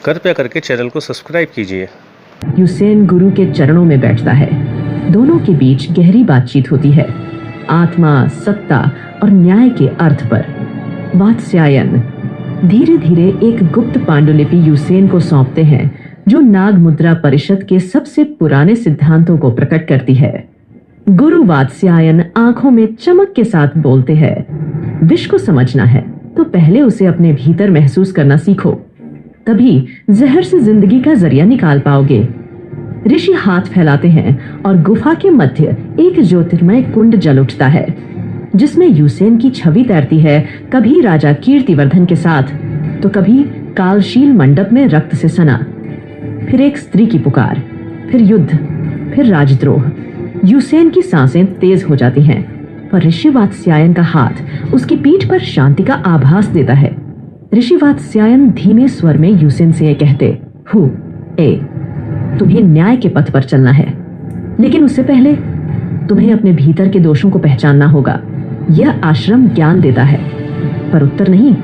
कृपया करके चैनल को सब्सक्राइब कीजिए। यूसेन गुरु के चरणों में बैठता है। दोनों के बीच गहरी बातचीत होती है, आत्मा, सत्ता और न्याय के अर्थ पर। वात्स्यायन धीरे धीरे एक गुप्त पांडुलिपि यूसेन को सौंपते हैं जो नाग मुद्रा परिषद के सबसे पुराने सिद्धांतों को प्रकट करती है। गुरु वात्स्यायन आंखों में चमक के साथ बोलते हैं, विश्व को समझना है तो पहले उसे अपने भीतर महसूस करना सीखो, तभी जहर से जिंदगी का जरिया निकाल पाओगे। ऋषि हाथ फैलाते हैं और गुफा के मध्य एक ज्योतिर्मय कुंड जल उठता है जिसमें यूसेन की छवि तैरती है, कभी राजा कीर्तिवर्धन के साथ तो कभी कालशील मंडप में रक्त से सना। फिर एक स्त्री की पुकार, फिर युद्ध, फिर राजद्रोह। यूसेन की सांसें तेज हो जाती हैं, पर ऋषि वात्स्यायन का हाथ उसकी पीठ पर शांति का आभास देता है। ऋषि वात्स्यायन धीमे स्वर में यूसेन से कहते, तुम्हें न्याय के पथ पर चलना है, लेकिन उससे पहले तुम्हें अपने भीतर के दोषों को पहचानना होगा। यह आश्रम ज्ञान देता है, पर उत्तर नहीं।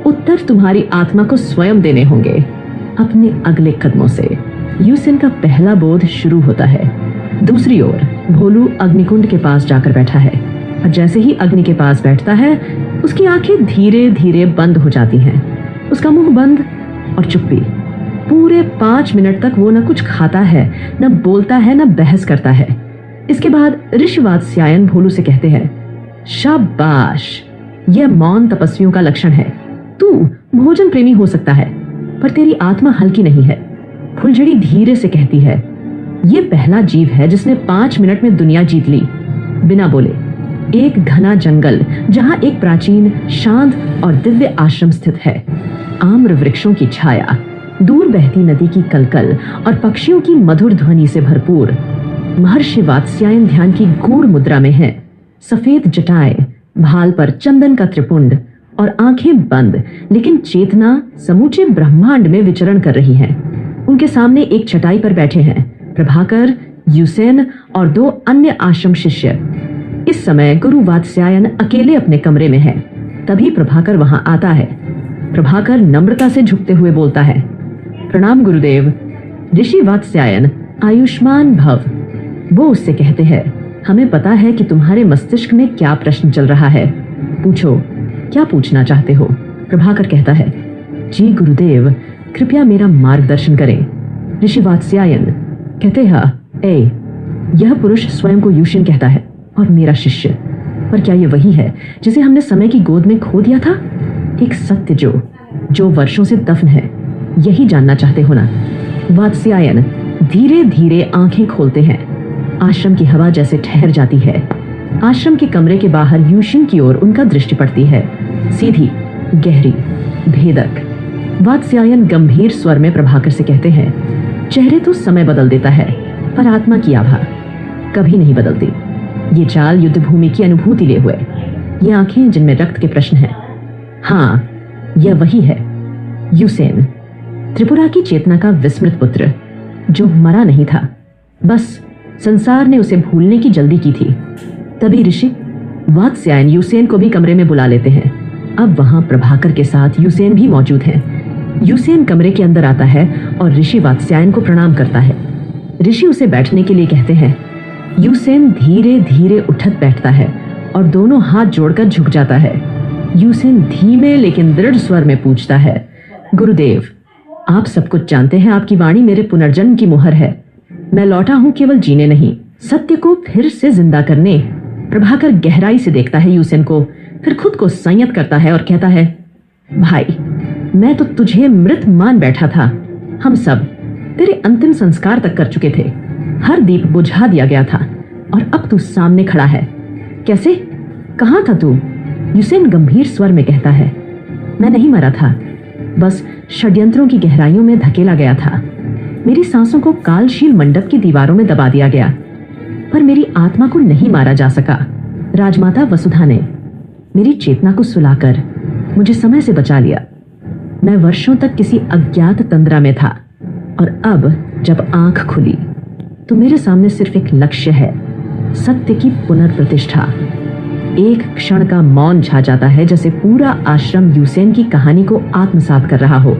उत्तर तुम्हारी आत्मा को स्वयं देने होंगे, अपने अगले कदमों से। यूसेन का पहला बोध शुरू होता है। दूसरी ओर भोलू अग्निकुंड के पास जाकर बैठा है, और जैसे ही अग्नि के पास बैठता है उसकी आंखें धीरे धीरे बंद हो जाती हैं। उसका मुंह बंद और चुप्पी। पूरे 5 मिनट तक वो न कुछ खाता है, न बोलता है, न बहस करता है। इसके बाद ऋषि वात्स्यायन भोलू से कहते हैं, शाबाश, यह मौन तपस्वियों का लक्षण है। तू भोजन प्रेमी हो सकता है, पर तेरी आत्मा हल्की नहीं है। फुलझड़ी धीरे से कहती है, यह पहला जीव है जिसने 5 मिनट में दुनिया जीत ली, बिना बोले। एक घना जंगल जहां एक प्राचीन, शांत और दिव्य आश्रम स्थित है। आम्र वृक्षों की छाया, दूर बहती नदी की कलकल और पक्षियों की मधुर ध्वनि से भरपूर। महर्षि वात्स्यायन ध्यान की गूढ़ मुद्रा में है। सफेद जटाएं, भाल पर चंदन का त्रिपुंड और आंखें बंद, लेकिन चेतना समूचे ब्रह्मांड में विचरण कर रही है। उनके सामने एक चटाई पर बैठे हैं प्रभाकर, यूसेन और 2 अन्य आश्रम शिष्य। इस समय गुरु वात्स्यायन अकेले अपने कमरे में है। तभी प्रभाकर वहां आता है। प्रभाकर नम्रता से झुकते हुए बोलता है, प्रणाम गुरुदेव। ऋषि वात्स्यायन आयुष्मान भव। वो उससे कहते हैं, हमें पता है कि तुम्हारे मस्तिष्क में क्या प्रश्न चल रहा है, पूछो, क्या पूछना चाहते हो। प्रभाकर कहता है, जी गुरुदेव, कृपया मेरा मार्गदर्शन करें। ऋषि वात्स्यायन कहते हैं, यह पुरुष स्वयं को यूसेन कहता है और मेरा शिष्य, पर क्या ये वही है जिसे हमने समय की गोद में खो दिया था? एक सत्य जो वर्षों से दफन है, यही जानना चाहते हो ना? वात्स्यायन धीरे धीरे आंखें खोलते हैं। आश्रम की हवा जैसे ठहर जाती है। आश्रम के कमरे के बाहर यूसेन की ओर उनका दृष्टि पड़ती है, सीधी, गहरी, भेदक। वात्स्यायन गंभीर स्वर में प्रभाकर से कहते हैं, चेहरे तो समय बदल देता है, पर आत्मा की आभा कभी नहीं बदलती। ये चाल युद्ध भूमि की अनुभूति ले हुए, ये आंखें जिनमें रक्त के प्रश्न हैं। हाँ, यह वही है, यूसेन, त्रिपुरा की चेतना का विस्मृत पुत्र, जो मरा नहीं था, बस संसार ने उसे भूलने की जल्दी की थी। तभी ऋषि वात्स्यायन यूसेन को भी कमरे में बुला लेते हैं। अब वहां प्रभाकर के साथ यूसेन भी मौजूद हैं। यूसेन कमरे के अंदर आता है और ऋषि वात्स्यायन को प्रणाम करता है। ऋषि उसे बैठने के लिए कहते हैं। यूसेन धीरे धीरे उठत बैठता है और दोनों हाथ जोड़कर झुक जाता है। यूसेन धीमे लेकिन दृढ़ स्वर में पूछता है, गुरुदेव, आप सब कुछ जानते हैं, आपकी वाणी मेरे पुनर्जन्म की मुहर है। मैं लौटा हूं केवल जीने नहीं, सत्य को फिर से जिंदा करने। प्रभाकर गहराई से देखता है यूसेन को, फिर खुद को संयत करता है और कहता है, भाई, मैं तो तुझे मृत मान बैठा था। हम सब तेरे अंतिम संस्कार तक कर चुके थे, हर दीप बुझा दिया गया था, और अब तू सामने खड़ा है। कैसे? कहां था तू? यूसेन गंभीर स्वर में कहता है, मैं नहीं मरा था, बस षड्यंत्रों की गहराइयों में धकेला गया था। मेरी सांसों को कालशील मंडप की दीवारों में दबा दिया गया, पर मेरी आत्मा को नहीं मारा जा सका। राजमाता वसुधा ने मेरी चेतना को सुलाकर मुझे समय से बचा लिया। मैं वर्षों तक किसी अज्ञात तंद्रा में था, और अब जब आंख खुली तो मेरे सामने सिर्फ एक लक्ष्य है, सत्य की पुनर्प्रतिष्ठा। एक क्षण का मौन छा जाता है, जैसे पूरा आश्रम यूसेन की कहानी को आत्मसात कर रहा हो।